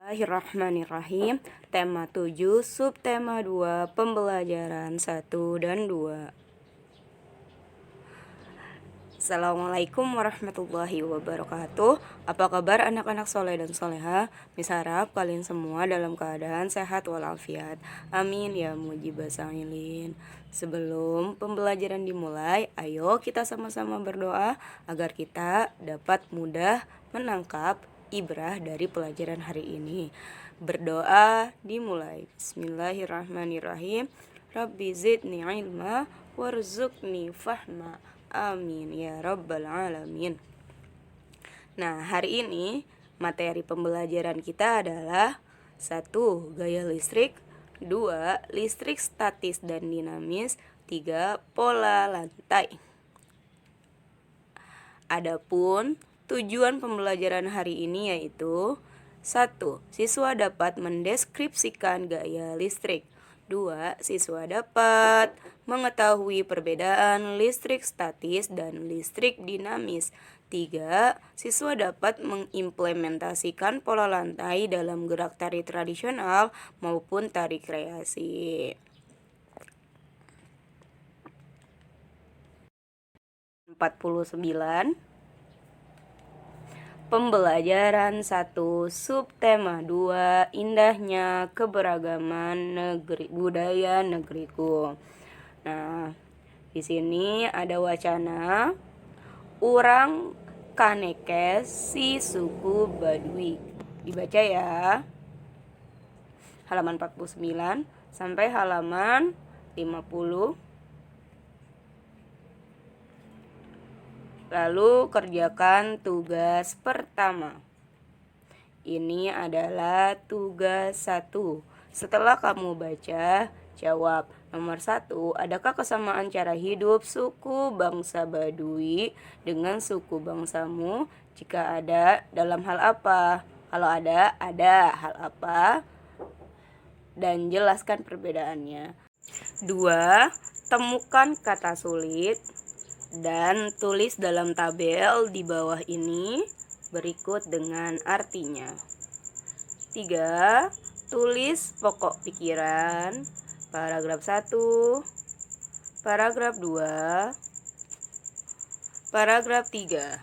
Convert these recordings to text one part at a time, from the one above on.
Bismillahirrahmanirrahim. Tema 7, subtema 2, pembelajaran 1 dan 2. Assalamualaikum warahmatullahi wabarakatuh. Apa kabar anak-anak soleh dan soleha? Bisa harap kalian semua dalam keadaan sehat walafiat. Amin ya mujibah sa'ilin. Sebelum pembelajaran dimulai, ayo kita sama-sama berdoa agar kita dapat mudah menangkap ibrah dari pelajaran hari ini. Berdoa dimulai. Bismillahirrahmanirrahim. Rabbi zidni ilma warzuqni fahma. Amin ya rabbal alamin. Nah, hari ini materi pembelajaran kita adalah 1. Gaya listrik, 2. Listrik statis dan dinamis, 3. Pola lantai. Adapun tujuan pembelajaran hari ini yaitu 1. Siswa dapat mendeskripsikan gaya listrik. 2. Siswa dapat mengetahui perbedaan listrik statis dan listrik dinamis. 3. Siswa dapat mengimplementasikan pola lantai dalam gerak tari tradisional maupun tari kreasi. 49. Pembelajaran 1, subtema 2, indahnya keberagaman budaya negeriku. Nah, di sini ada wacana urang kanekes si suku Baduy. Dibaca ya. Halaman 49 sampai halaman 50. Lalu kerjakan tugas pertama. Ini adalah tugas 1. Setelah kamu baca, jawab. Nomor 1, adakah kesamaan cara hidup suku bangsa Baduy dengan suku bangsamu? Jika ada, dalam hal apa? Kalau ada hal apa? Dan jelaskan perbedaannya. 2, temukan kata sulit dan tulis dalam tabel di bawah ini berikut dengan artinya. 3. Tulis pokok pikiran paragraf 1, paragraf 2, paragraf 3,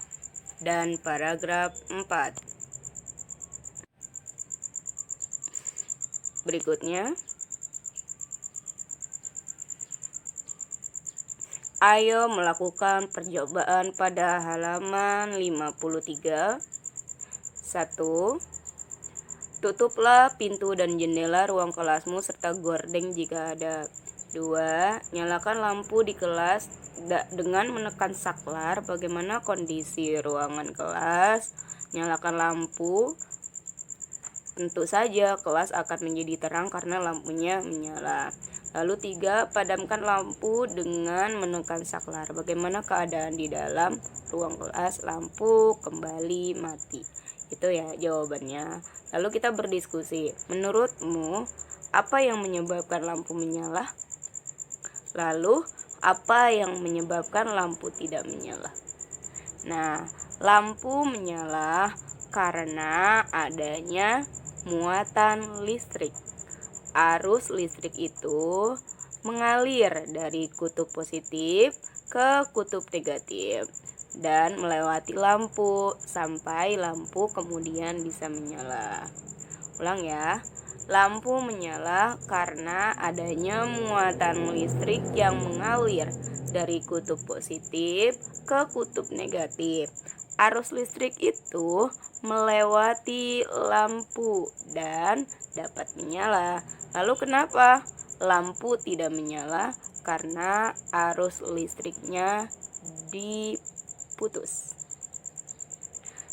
dan paragraf 4. Berikutnya, ayo melakukan percobaan pada halaman 53. 1. Tutuplah pintu dan jendela ruang kelasmu serta gorden jika ada. 2. Nyalakan lampu di kelas dengan menekan saklar. Bagaimana kondisi ruangan kelas? Nyalakan lampu. Tentu saja kelas akan menjadi terang karena lampunya menyala. Lalu 3, padamkan lampu dengan menekan saklar. Bagaimana keadaan di dalam ruang kelas? Lampu kembali mati. Itu ya jawabannya. Lalu kita berdiskusi. Menurutmu, apa yang menyebabkan lampu menyala? Lalu, apa yang menyebabkan lampu tidak menyala? Nah, lampu menyala karena adanya muatan listrik. Arus listrik itu mengalir dari kutub positif ke kutub negatif dan melewati lampu sampai lampu kemudian bisa menyala. Ulang ya. Lampu menyala karena adanya muatan listrik yang mengalir dari kutub positif ke kutub negatif. Arus listrik itu melewati lampu dan dapat menyala. Lalu kenapa lampu tidak menyala? Karena arus listriknya diputus.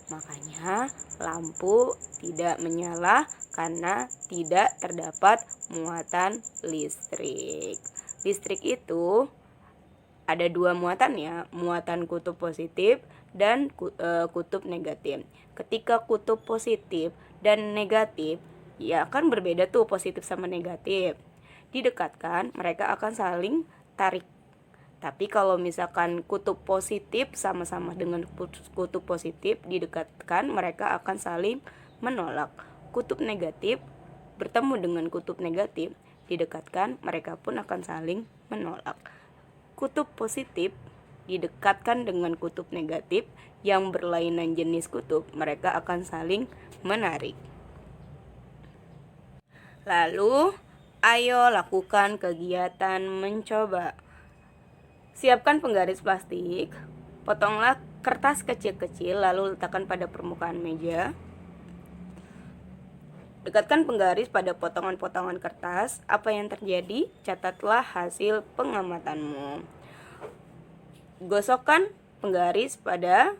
Makanya lampu tidak menyala karena tidak terdapat muatan listrik. Listrik itu ada 2 muatan ya, muatan kutub positif dan kutub negatif. Ketika kutub positif dan negatif, ya kan berbeda tuh positif sama negatif. Didekatkan, mereka akan saling tarik. Tapi kalau misalkan kutub positif sama-sama dengan kutub positif didekatkan, mereka akan saling menolak. kutub negatif bertemu dengan kutub negatif didekatkan, mereka pun akan saling menolak. Kutub positif didekatkan dengan kutub negatif yang berlainan jenis kutub, mereka akan saling menarik. Lalu, ayo lakukan kegiatan mencoba. Siapkan penggaris plastik, potonglah kertas kecil-kecil lalu letakkan pada permukaan meja. Dekatkan penggaris pada potongan-potongan kertas. Apa yang terjadi? Catatlah hasil pengamatanmu. Gosokkan penggaris pada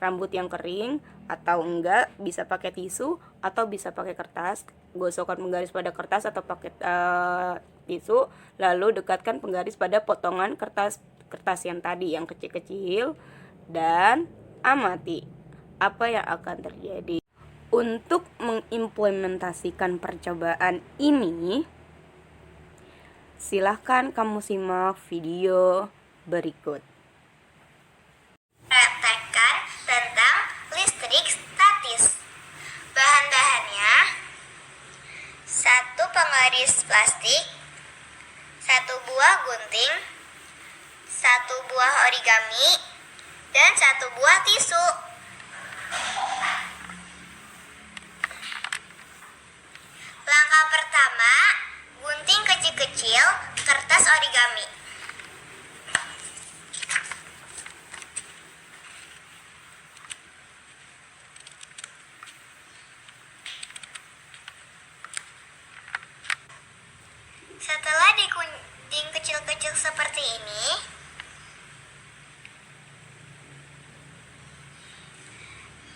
rambut yang kering, atau enggak bisa pakai tisu atau bisa pakai kertas. Gosokkan penggaris pada kertas atau pakai tisu, lalu dekatkan penggaris pada potongan kertas yang tadi yang kecil-kecil dan amati apa yang akan terjadi. Untuk mengimplementasikan percobaan ini, silahkan kamu simak video berikut. Praktekkan tentang listrik statis. Bahan-bahannya: 1 penggaris plastik, 1 buah gunting, 1 buah origami, dan 1 buah tisu. Langkah pertama, gunting kecil-kecil kertas origami. Setelah digunting kecil-kecil seperti ini,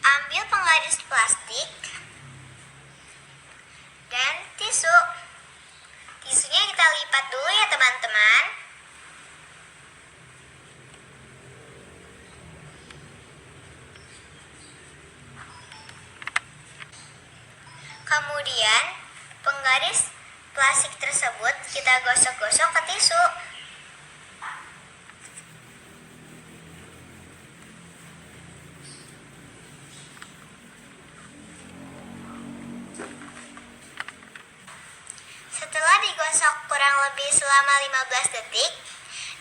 ambil penggaris plastik dan tisu. Tisunya kita lipat dulu ya teman-teman. Kemudian penggaris plastik tersebut kita gosok-gosok ke tisu. Setelah digosok kurang lebih selama 15 detik,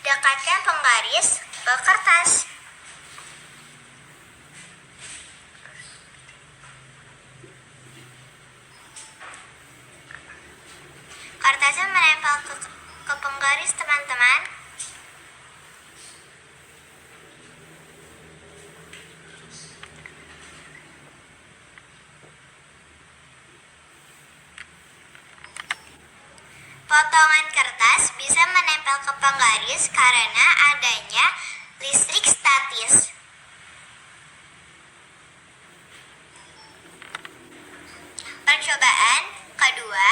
dekatkan penggaris ke kertas. Kertasnya menempel ke penggaris teman-teman. Potongan kertas bisa menempel ke penggaris karena adanya listrik statis. Percobaan kedua,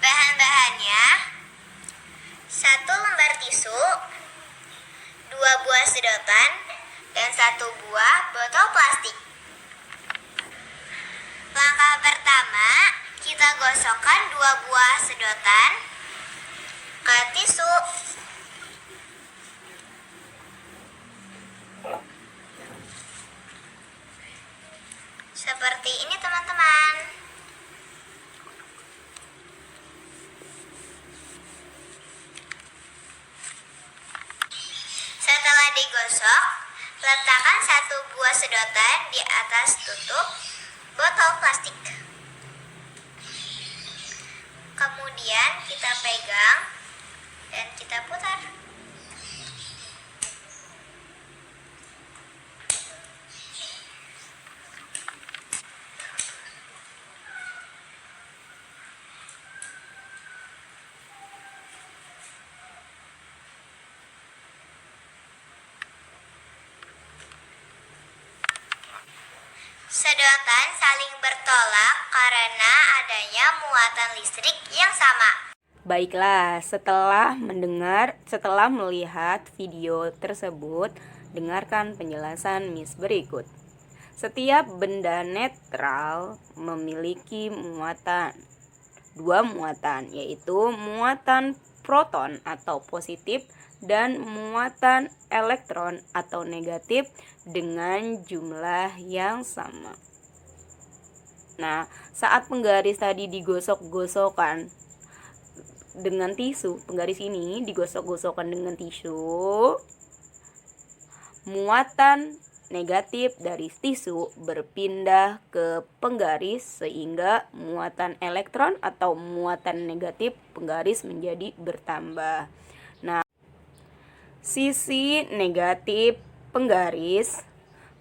bahan-bahannya: 1 lembar tisu, 2 buah sedotan, dan 1 buah botol plastik. Langkah pertama, kita gosokkan 2 buah sedotan ke tisu. Seperti ini teman-teman. Setelah digosok, letakkan 1 buah sedotan di atas tutup botol plastik. Kemudian kita pegang dan kita putar. Sedotan saling bertolak karena adanya muatan listrik yang sama. Baiklah, setelah melihat video tersebut, dengarkan penjelasan Miss berikut. Setiap benda netral memiliki dua muatan, yaitu muatan proton atau positif dan muatan elektron atau negatif dengan jumlah yang sama. Nah, saat penggaris tadi digosok-gosokkan dengan tisu, penggaris ini digosok-gosokkan dengan tisu, muatan negatif dari tisu berpindah ke penggaris sehingga muatan elektron atau muatan negatif penggaris menjadi bertambah. Nah, sisi negatif penggaris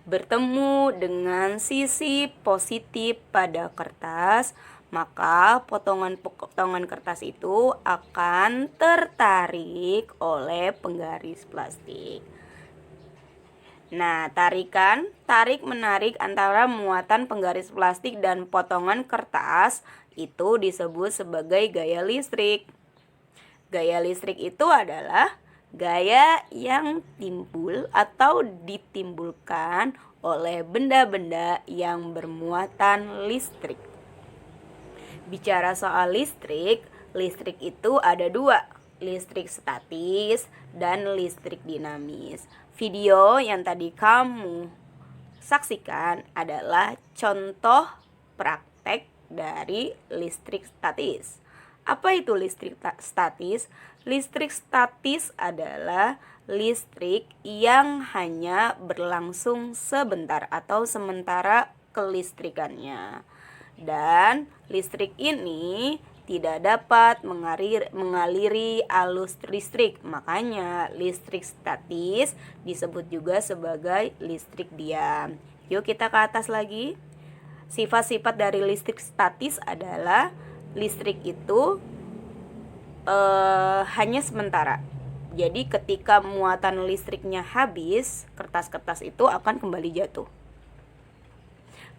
bertemu dengan sisi positif pada kertas, maka potongan-potongan kertas itu akan tertarik oleh penggaris plastik. Nah, tarik-menarik antara muatan penggaris plastik dan potongan kertas itu disebut sebagai gaya listrik. Gaya listrik itu adalah gaya yang timbul atau ditimbulkan oleh benda-benda yang bermuatan listrik. Bicara soal listrik itu ada dua, listrik statis dan listrik dinamis. Video yang tadi kamu saksikan adalah contoh praktek dari listrik statis. Apa itu listrik statis? Listrik statis adalah listrik yang hanya berlangsung sebentar atau sementara kelistrikannya. Dan listrik ini tidak dapat mengaliri arus listrik. Makanya listrik statis disebut juga sebagai listrik diam. Yuk kita ke atas lagi. Sifat-sifat dari listrik statis adalah listrik itu hanya sementara. Jadi ketika muatan listriknya habis, kertas-kertas itu akan kembali jatuh.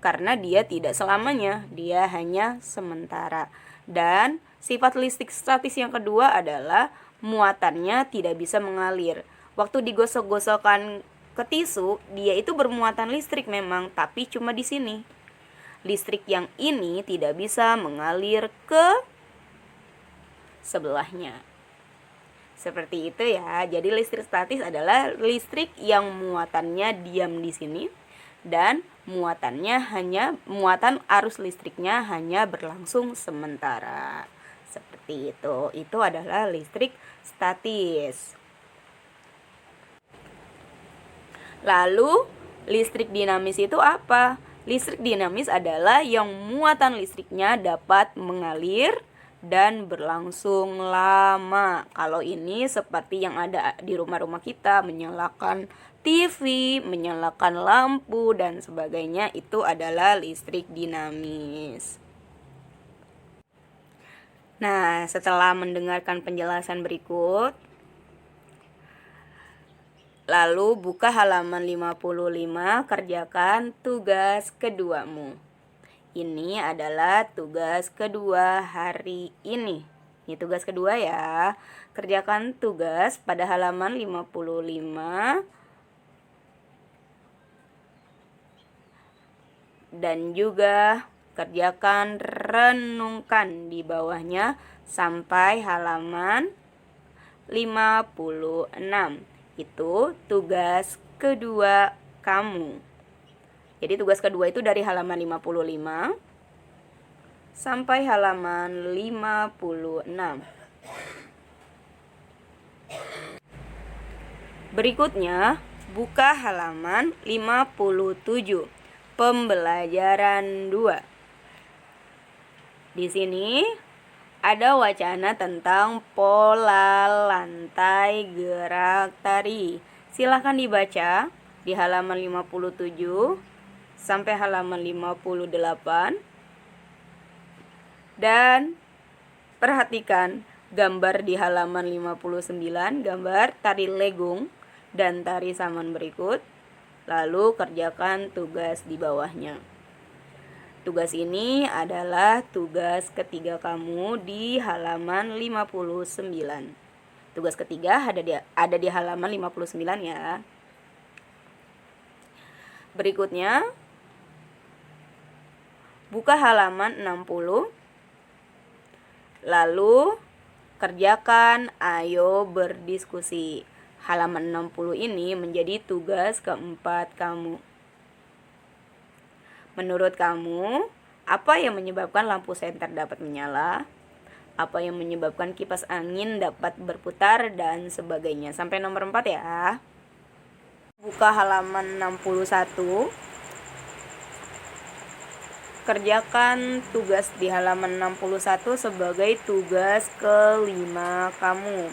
Karena dia tidak selamanya, dia hanya sementara. Dan sifat listrik statis yang kedua adalah muatannya tidak bisa mengalir. Waktu digosok-gosokkan ke tisu, dia itu bermuatan listrik memang, tapi cuma di sini. Listrik yang ini tidak bisa mengalir ke sebelahnya. Seperti itu ya. Jadi listrik statis adalah listrik yang muatannya diam di sini dan muatan arus listriknya hanya berlangsung sementara. Seperti itu. Itu adalah listrik statis. Lalu listrik dinamis itu apa? Listrik dinamis adalah yang muatan listriknya dapat mengalir dan berlangsung lama. Kalau ini seperti yang ada di rumah-rumah kita, menyalakan TV, menyalakan lampu, dan sebagainya, itu adalah listrik dinamis. Nah, setelah mendengarkan penjelasan berikut, lalu buka halaman 55, kerjakan tugas keduamu. Ini adalah tugas kedua hari ini. Ini tugas kedua ya. Kerjakan tugas pada halaman 55. Dan juga kerjakan, renungkan di bawahnya sampai halaman 56. Itu tugas kedua kamu. Jadi tugas kedua itu dari halaman 55 sampai halaman 56. Berikutnya, buka halaman 57. Pembelajaran 2. Di sini ada wacana tentang pola lantai gerak tari. Silahkan dibaca di halaman 57 sampai halaman 58. Dan perhatikan gambar di halaman 59, gambar tari legung dan tari saman berikut. Lalu kerjakan tugas di bawahnya. Tugas ini adalah tugas ketiga kamu di halaman 59. Tugas ketiga ada di halaman 59 ya. Berikutnya, buka halaman 60. Lalu kerjakan ayo berdiskusi. Halaman 60 ini menjadi tugas keempat kamu. Menurut kamu, Apa yang menyebabkan lampu senter dapat menyala? Apa yang menyebabkan kipas angin dapat berputar dan sebagainya. Sampai nomor 4 ya. Buka halaman 61. Kerjakan tugas di halaman 61 sebagai tugas kelima kamu.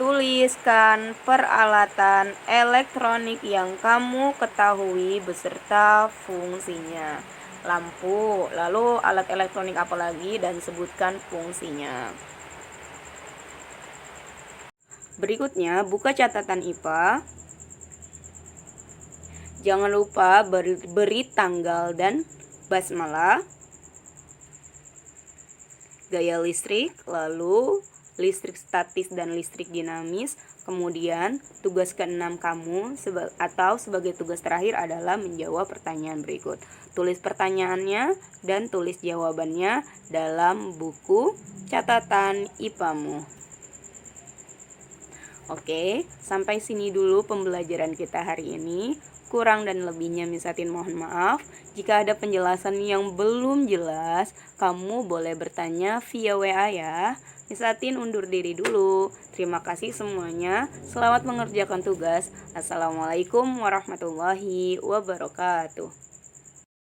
Tuliskan peralatan elektronik yang kamu ketahui beserta fungsinya. Lampu, lalu alat elektronik apa lagi dan sebutkan fungsinya. Berikutnya, buka catatan IPA. Jangan lupa beri tanggal dan basmalah, gaya listrik, lalu listrik statis dan listrik dinamis. Kemudian tugas ke-6 kamu atau sebagai tugas terakhir adalah menjawab pertanyaan berikut. Tulis pertanyaannya dan tulis jawabannya dalam buku catatan IPA-mu. Oke, sampai sini dulu pembelajaran kita hari ini. Kurang dan lebihnya Misatin mohon maaf. Jika ada penjelasan yang belum jelas, kamu boleh bertanya via WA ya. Misatin undur diri dulu. Terima kasih semuanya. Selamat mengerjakan tugas. Assalamualaikum warahmatullahi wabarakatuh.